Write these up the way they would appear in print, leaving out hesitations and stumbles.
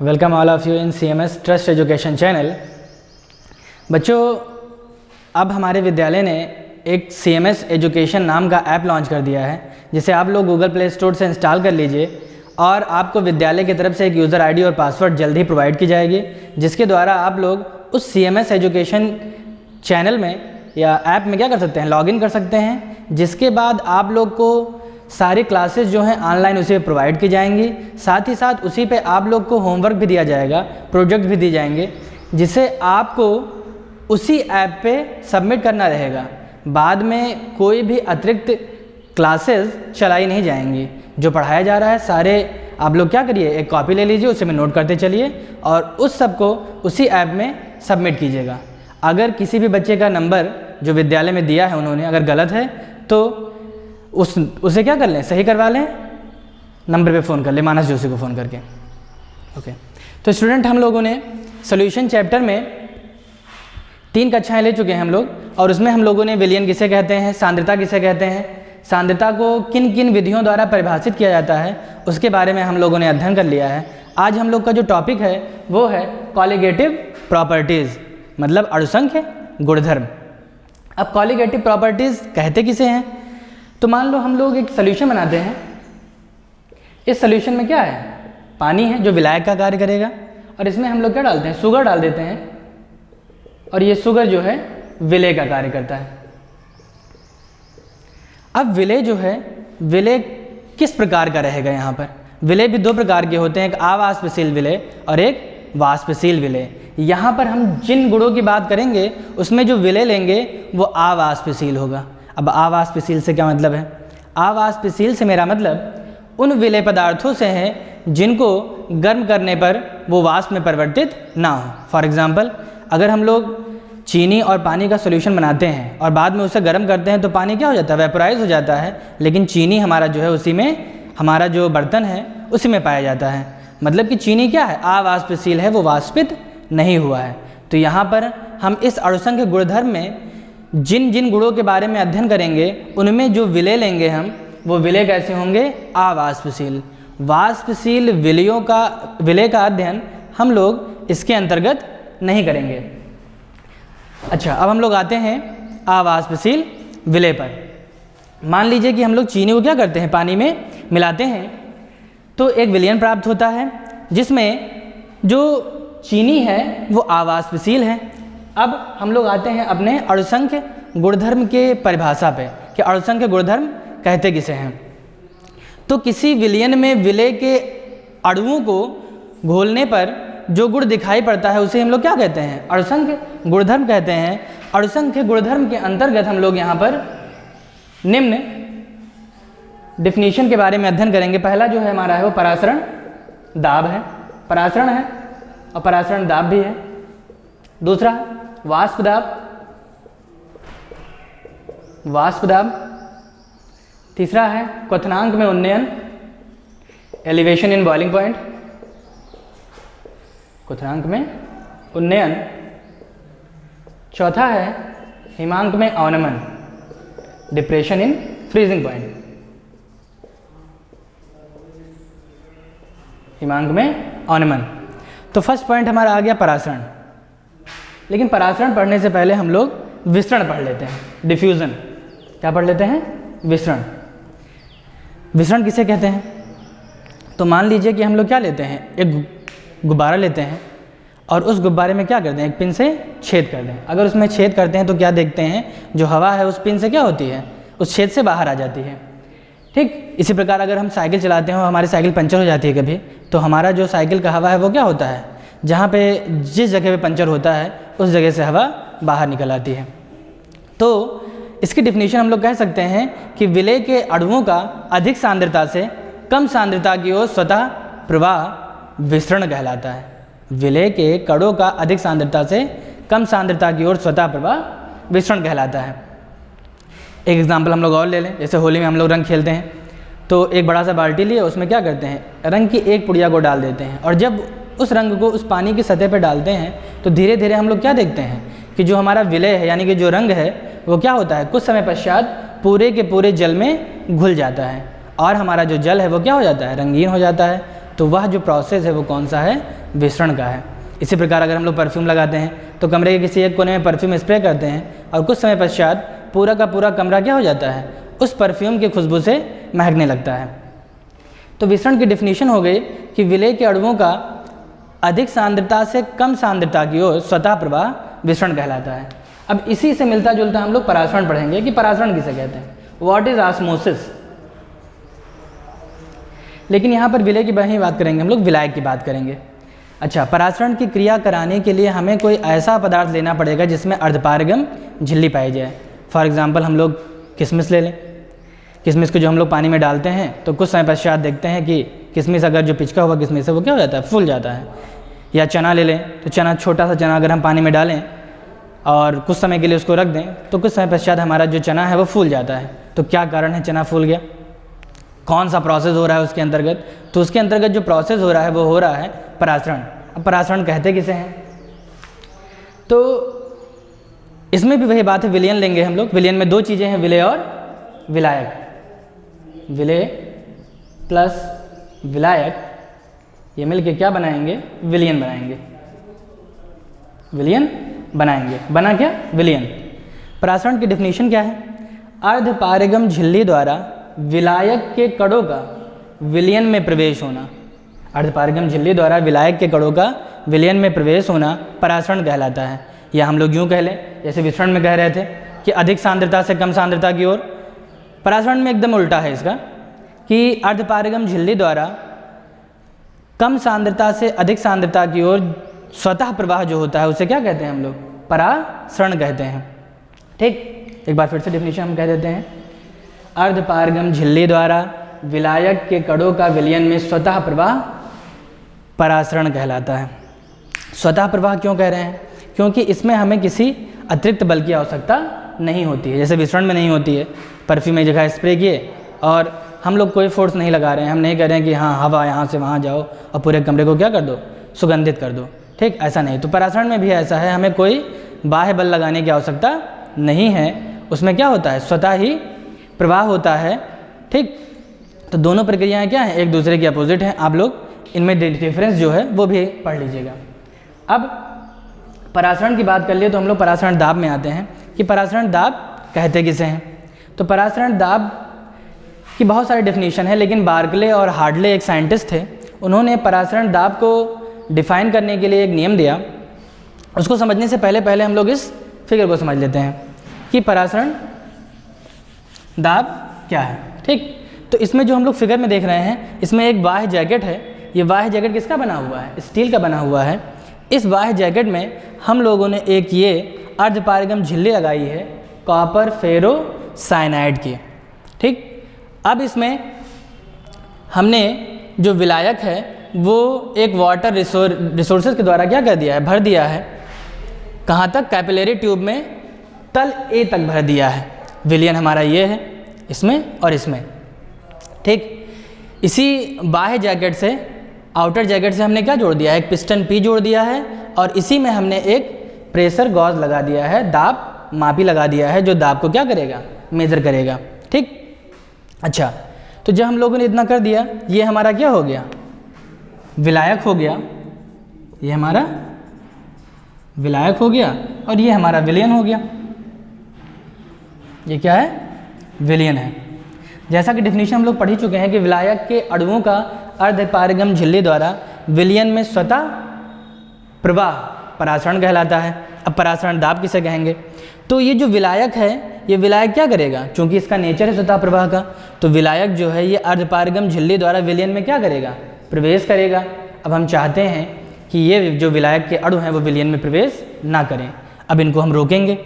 Welcome all of you in CMS trust education channel. बच्चों, अब हमारे विद्यालय ने एक CMS एजुकेशन नाम का ऐप लॉन्च कर दिया है, जिसे आप लोग गूगल प्ले स्टोर से इंस्टॉल कर लीजिए और आपको विद्यालय की तरफ से एक यूज़र ID और पासवर्ड जल्द ही प्रोवाइड की जाएगी, जिसके द्वारा आप लोग उस CMS एजुकेशन चैनल में या ऐप में क्या कर सकते हैं, लॉगिन कर सकते हैं, जिसके बाद आप लोग को सारी क्लासेस जो हैं ऑनलाइन उसी पे प्रोवाइड की जाएंगी। साथ ही साथ उसी पे आप लोग को होमवर्क भी दिया जाएगा, प्रोजेक्ट भी दिए जाएंगे, जिसे आपको उसी ऐप पे सबमिट करना रहेगा। बाद में कोई भी अतिरिक्त क्लासेस चलाई नहीं जाएंगी। जो पढ़ाया जा रहा है सारे आप लोग क्या करिए, एक कॉपी ले लीजिए, उसे में नोट करते चलिए और उस सब को उसी ऐप में सबमिट कीजिएगा। अगर किसी भी बच्चे का नंबर जो विद्यालय में दिया है उन्होंने अगर गलत है तो उसे क्या कर लें, सही करवा लें, नंबर पे फ़ोन कर लें, मानस जोशी को फ़ोन करके। ओके, तो स्टूडेंट, हम लोगों ने सॉल्यूशन चैप्टर में 3 कक्षाएं ले चुके हैं हम लोग, और उसमें हम लोगों ने विलयन किसे कहते हैं, सांद्रता किसे कहते हैं, सांद्रता को किन किन विधियों द्वारा परिभाषित किया जाता है, उसके बारे में हम लोगों ने अध्ययन कर लिया है। आज हम लोग का जो टॉपिक है वो है कॉलिगेटिव प्रॉपर्टीज़, मतलब अणुसंख्य गुणधर्म। अब कॉलिगेटिव प्रॉपर्टीज़ कहते किसे हैं? तो मान लो हम लोग एक सॉल्यूशन बनाते हैं। इस सॉल्यूशन में क्या है, पानी है जो विलायक का कार्य करेगा, और इसमें हम लोग क्या डालते हैं, शुगर डाल देते हैं, और ये शुगर जो है विलेय का कार्य करता है। अब विलेय जो है, विलेय किस प्रकार का रहेगा? यहाँ पर विलेय भी 2 प्रकार के होते हैं, एक अवाष्पशील विलेय और एक वाष्पशील विलेय। यहाँ पर हम जिन गुणों की बात करेंगे उसमें जो विलेय लेंगे वो अवाष्पशील होगा। अब अवाष्पशील से क्या मतलब है? अवाष्पशील से मेरा मतलब उन विलेय पदार्थों से है जिनको गर्म करने पर वो वाष्प में परिवर्तित ना हो। फॉर एग्जांपल, अगर हम लोग चीनी और पानी का सॉल्यूशन बनाते हैं और बाद में उसे गर्म करते हैं तो पानी क्या हो जाता है, वेपोराइज हो जाता है, लेकिन चीनी हमारा जो है उसी में, हमारा जो बर्तन है उसी में पाया जाता है। मतलब कि चीनी क्या है, अवाष्पशील है, वो वाष्पित नहीं हुआ है। तो यहाँ पर हम इस अणुसंख्य गुणधर्म में जिन जिन गुणों के बारे में अध्ययन करेंगे उनमें जो विलेय लेंगे हम, वो विलेय कैसे होंगे, अवाष्पशील। वाष्पशील विलेयों का, विलेय का अध्ययन हम लोग इसके अंतर्गत नहीं करेंगे। अच्छा, अब हम लोग आते हैं अवाष्पशील विलेय पर। मान लीजिए कि हम लोग चीनी को क्या करते हैं, पानी में मिलाते हैं, तो एक विलयन प्राप्त होता है जिसमें जो चीनी है वो अवाष्पशील है। अब हम लोग आते हैं अपने अणुसंख्य गुणधर्म के परिभाषा पे कि अणुसंख्य गुणधर्म कहते किसे हैं। तो किसी विलयन में विलेय के अणुओं को घोलने पर जो गुण दिखाई पड़ता है उसे हम लोग क्या कहते हैं, अणुसंख्य गुणधर्म कहते हैं। अणुसंख्य गुणधर्म के अंतर्गत हम लोग यहाँ पर निम्न डिफिनीशन के बारे में अध्ययन करेंगे। पहला जो है हमारा है वो परासरण दाब है, परासरण है और परासरण दाब भी है। दूसरा वाष्प दाब, वाष्प दाब। तीसरा है क्वथनांक में उन्नयन, एलिवेशन इन बॉइलिंग पॉइंट, क्वथनांक में उन्नयन। चौथा है हिमांक में अवनमन, डिप्रेशन इन फ्रीजिंग पॉइंट, हिमांक में अवनमन। तो फर्स्ट पॉइंट हमारा आ गया परासरण। लेकिन परासरण पढ़ने से पहले हम लोग विसरण पढ़ लेते हैं, डिफ्यूजन। क्या पढ़ लेते हैं, विसरण। विसरण किसे कहते हैं? तो मान लीजिए कि हम लोग क्या लेते हैं, एक गुब्बारा लेते हैं और उस गुब्बारे में क्या करते हैं, एक पिन से छेद कर दें। अगर उसमें छेद करते हैं तो क्या देखते हैं, जो हवा है उस पिन से क्या होती है, उस छेद से बाहर आ जाती है। ठीक इसी प्रकार अगर हम साइकिल चलाते हैं और हमारी साइकिल पंचर हो जाती है कभी, तो हमारा जो साइकिल का हवा है वो क्या होता है, जहाँ पे जिस जगह पे पंचर होता है उस जगह से हवा बाहर निकल आती है। तो इसकी डिफिनीशन हम लोग कह सकते हैं कि विलेय के अणुओं का अधिक सांद्रता से कम सांद्रता की ओर स्वतः प्रवाह विसरण कहलाता है। विलेय के कणों का अधिक सांद्रता से कम सांद्रता की ओर स्वतः प्रवाह विसरण कहलाता है। एक एग्जाम्पल हम लोग और ले लें, जैसे होली में हम लोग रंग खेलते हैं, तो एक बड़ा सा बाल्टी लिए, उसमें क्या करते हैं, रंग की एक पुड़िया को डाल देते हैं, और जब उस रंग को उस पानी की सतह पर डालते हैं तो धीरे धीरे हम लोग क्या देखते हैं कि जो हमारा विलेय है, यानी कि जो रंग है, वो क्या होता है, कुछ समय पश्चात पूरे के पूरे जल में घुल जाता है और हमारा जो जल है वो क्या हो जाता है, रंगीन हो जाता है। तो वह जो प्रोसेस है वो कौन सा है, विसरण का है। इसी प्रकार अगर हम लोग परफ्यूम लगाते हैं तो कमरे के किसी एक कोने में परफ्यूम स्प्रे करते हैं और कुछ समय पश्चात पूरा का पूरा कमरा क्या हो जाता है, उस परफ्यूम की खुशबू से महकने लगता है। तो विसरण की डिफिनीशन हो गई कि विलेय के अणुओं का अधिक सांद्रता से कम सांद्रता की ओर स्वतः प्रवाह विसरण कहलाता है। अब इसी से मिलता जुलता हम लोग परासरण पढ़ेंगे कि परासरण किसे कहते हैं, व्हाट इज ऑस्मोसिस। लेकिन यहाँ पर विलेय की वहीं बात करेंगे, हम लोग विलायक की बात करेंगे। अच्छा, परासरण की क्रिया कराने के लिए हमें कोई ऐसा पदार्थ लेना पड़ेगा जिसमें अर्धपारगम झिल्ली पाई जाए। फॉर एग्जाम्पल हम लोग किशमिश ले लें। किशमिश को जो हम लोग पानी में डालते हैं तो कुछ समय पश्चात देखते हैं कि किशमिश अगर जो पिचका हुआ किशमिश है वो क्या हो जाता है, फूल जाता है। या चना ले लें तो चना, छोटा सा चना अगर हम पानी में डालें और कुछ समय के लिए उसको रख दें तो कुछ समय पश्चात हमारा जो चना है वो फूल जाता है। तो क्या कारण है चना फूल गया, कौन सा प्रोसेस हो रहा है उसके अंतर्गत? तो उसके अंतर्गत जो प्रोसेस हो रहा है वो हो रहा है परासरण। अब परासरण कहते किसे हैं? तो इसमें भी वही बात है, विलयन लेंगे हम लोग। विलयन में दो चीज़ें हैं, विलेय और विलायक। विलेय प्लस विलायक ये मिलके क्या बनाएंगे, विलयन बनाएंगे। विलयन बनाएंगे, बना क्या, विलयन। परासरण की डिफिनीशन क्या है? अर्धपारगम झिल्ली द्वारा विलायक के कणों का विलयन में प्रवेश होना। अर्धपारगम झिल्ली द्वारा विलायक के कणों का विलयन में प्रवेश होना परासरण कहलाता है। या हम लोग यूँ कह लें, जैसे विसरण में कह रहे थे कि अधिक सांद्रता से कम सांद्रता की ओर, परासरण में एकदम उल्टा है इसका, कि अर्धपारगम झिल्ली द्वारा कम सांद्रता से अधिक सांद्रता की ओर स्वतः प्रवाह जो होता है उसे क्या कहते हैं हम लोग, परासरण कहते हैं। ठीक, एक बार फिर से डिफिनीशन हम कह देते हैं। अर्धपारगम झिल्ली द्वारा विलायक के कणों का विलयन में स्वतः प्रवाह परासरण कहलाता है। स्वतः प्रवाह क्यों कह रहे हैं? क्योंकि इसमें हमें किसी अतिरिक्त बल की आवश्यकता नहीं होती है, जैसे विसरण में नहीं होती है। परफ्यूम एक जगह स्प्रे किए और हम लोग कोई फोर्स नहीं लगा रहे हैं, हम नहीं कह रहे हैं कि हाँ हवा यहाँ से वहाँ जाओ और पूरे कमरे को क्या कर दो, सुगंधित कर दो। ठीक, ऐसा नहीं। तो परासरण में भी ऐसा है, हमें कोई बाह्य बल लगाने की आवश्यकता नहीं है। उसमें क्या होता है, स्वतः ही प्रवाह होता है। ठीक, तो दोनों प्रक्रियाएं क्या हैं, एक दूसरे के अपोजिट हैं। आप लोग इनमें डिफरेंस जो है वो भी पढ़ लीजिएगा। अब परासरण की बात कर लिए तो हम लोग परासरण दाब में आते हैं कि परासरण दाब कहते किसे हैं। तो परासरण दाब की बहुत सारी डेफिनेशन है, लेकिन बार्कले और हार्डले एक साइंटिस्ट थे, उन्होंने परासरण दाब को डिफाइन करने के लिए एक नियम दिया। उसको समझने से पहले हम लोग इस फिगर को समझ लेते हैं कि परासरण दाब क्या है। ठीक, तो इसमें जो हम लोग फिगर में देख रहे हैं, इसमें एक बाह्य जैकेट है। ये बाह्य जैकेट किसका बना हुआ है, स्टील का बना हुआ है। इस बाह्य जैकेट में हम लोगों ने एक ये अर्धपारगम झिल्ली लगाई है कॉपर फेरो साइनाइड की। ठीक, अब इसमें हमने जो विलायक है वो एक वाटर रिसोर्सेज के द्वारा क्या कर दिया है, भर दिया है। कहाँ तक, कैपिलरी ट्यूब में तल ए तक भर दिया है। विलयन हमारा ये है इसमें और इसमें। ठीक, इसी बाह्य जैकेट से, आउटर जैकेट से हमने क्या जोड़ दिया है, एक पिस्टन पी जोड़ दिया है और इसी में हमने एक प्रेशर गॉज लगा दिया है, दाब मापी लगा दिया है, जो दाब को क्या करेगा, मेजर करेगा। ठीक, अच्छा, तो जब हम लोगों ने इतना कर दिया, ये हमारा क्या हो गया, विलायक हो गया। ये हमारा विलायक हो गया और ये हमारा विलयन हो गया। ये क्या है, विलयन है। जैसा कि डिफिनीशन हम लोग पढ़ ही चुके हैं कि विलायक के अणुओं का अर्धपारगम झिल्ली द्वारा विलयन में स्वतः प्रवाह परासरण कहलाता है। अब परासरण दाब किसे कहेंगे? तो ये जो विलायक है, ये विलायक क्या करेगा, क्योंकि इसका नेचर है स्वतः प्रवाह का, तो विलायक जो है ये अर्धपारगम झिल्ली द्वारा विलयन में क्या करेगा, प्रवेश करेगा। अब हम चाहते हैं कि ये जो विलायक के अणु हैं वो विलयन में प्रवेश ना करें। अब इनको हम रोकेंगे।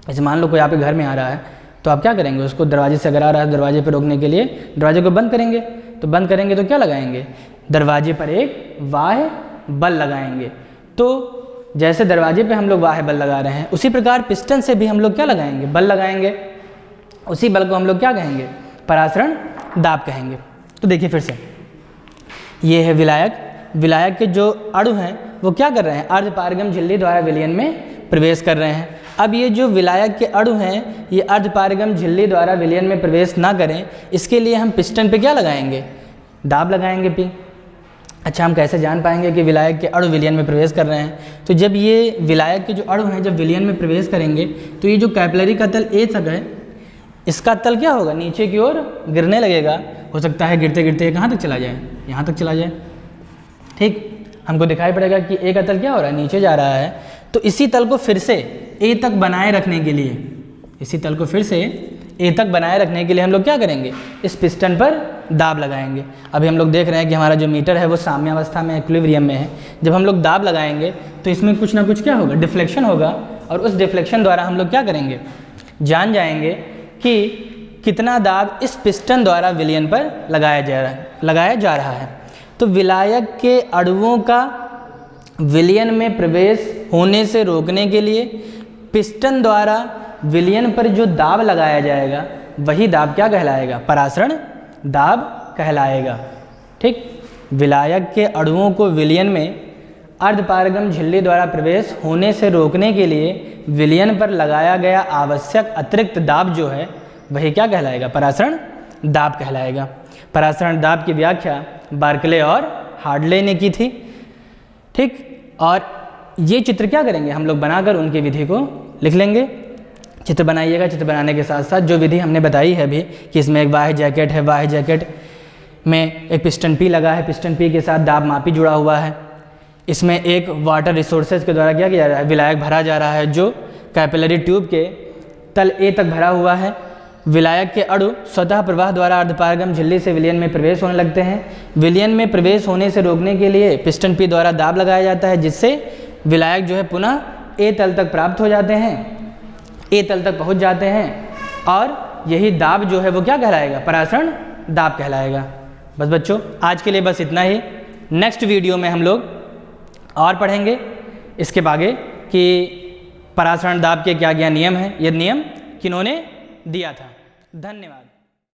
जैसे मान लो कोई आपके घर में आ रहा है तो आप क्या करेंगे, उसको दरवाजे से अगर आ रहा है, दरवाजे पर रोकने के लिए दरवाजे को बंद करेंगे। तो बंद करेंगे तो क्या लगाएंगे, दरवाजे पर एक बाह्य बल लगाएंगे। तो जैसे दरवाजे पे हम लोग बाह्य बल लगा रहे हैं, उसी प्रकार पिस्टन से भी हम लोग क्या लगाएंगे, बल लगाएंगे। उसी बल को हम लोग क्या कहेंगे, परासरण दाब कहेंगे। तो देखिए फिर से, ये है विलायक। विलायक के जो अणु हैं वो क्या कर रहे हैं, अर्धपारगम झिल्ली द्वारा विलयन में प्रवेश कर रहे हैं। अब ये जो विलायक के अणु हैं ये अर्धपारगम झिल्ली द्वारा विलयन में प्रवेश ना करें, इसके लिए हम पिस्टन पे क्या लगाएंगे, दाब लगाएंगे पी। अच्छा, हम कैसे जान पाएंगे कि विलायक के अणु विलयन में प्रवेश कर रहे हैं? तो जब ये विलायक के जो अणु हैं जब विलयन में प्रवेश करेंगे तो ये जो कैपिलरी का तल ए तक है, इसका तल क्या होगा? नीचे की ओर गिरने लगेगा। हो सकता है गिरते गिरते कहाँ तक चला जाए? यहाँ तक चला जाए। ठीक, हमको दिखाई पड़ेगा कि ए का तल क्या हो रहा है? नीचे जा रहा है। तो इसी तल को फिर से ए तक बनाए रखने के लिए, इसी तल को फिर से ए तक बनाए रखने के लिए हम लोग क्या करेंगे? इस पिस्टन पर दाब लगाएंगे। अभी हम लोग देख रहे हैं कि हमारा जो मीटर है वो साम्यावस्था में, इक्विलिब्रियम में है। जब हम लोग दाब लगाएंगे तो इसमें कुछ ना कुछ क्या होगा? डिफ्लेक्शन होगा, और उस डिफ्लेक्शन द्वारा हम लोग क्या करेंगे? जान जाएंगे कि कितना दाब इस पिस्टन द्वारा विलयन पर लगाया जा रहा है। तो विलायक के अणुओं का विलयन में प्रवेश होने से रोकने के लिए पिस्टन द्वारा विलयन पर जो दाब लगाया जाएगा वही दाब क्या कहलाएगा? परासरण दाब कहलाएगा। ठीक, विलायक के अणुओं को विलयन में अर्धपारगम झिल्ली द्वारा प्रवेश होने से रोकने के लिए विलयन पर लगाया गया आवश्यक अतिरिक्त दाब जो है वही क्या कहलाएगा? परासरण दाब कहलाएगा। परासरण दाब की व्याख्या बार्कले और हार्डले ने की थी। ठीक, और ये चित्र क्या करेंगे? हम लोग बनाकर उनकी विधि को लिख लेंगे। चित्र बनाइएगा। चित्र बनाने के साथ साथ जो विधि हमने बताई है अभी कि इसमें एक वाह्य जैकेट है, वाह्य जैकेट में एक पिस्टन पी लगा है, पिस्टन पी के साथ दाब मापी जुड़ा हुआ है। इसमें एक वाटर रिसोर्सेज के द्वारा क्या किया जा रहा है? विलायक भरा जा रहा है जो कैपिलरी ट्यूब के तल ए तक भरा हुआ है। विलायक के अणु स्वतः प्रवाह द्वारा अर्धपारगम झिल्ली से विलयन में प्रवेश होने लगते हैं। विलयन में प्रवेश होने से रोकने के लिए पिस्टन पी द्वारा दाब लगाया जाता है, जिससे विलायक जो है पुनः ए तल तक प्राप्त हो जाते हैं, ए तल तक पहुंच जाते हैं, और यही दाब जो है वो क्या कहलाएगा? परासरण दाब कहलाएगा। बस बच्चों, आज के लिए बस इतना ही। नेक्स्ट वीडियो में हम लोग और पढ़ेंगे इसके आगे कि परासरण दाब के क्या क्या नियम हैं, ये नियम किन्होंने दिया था। धन्यवाद।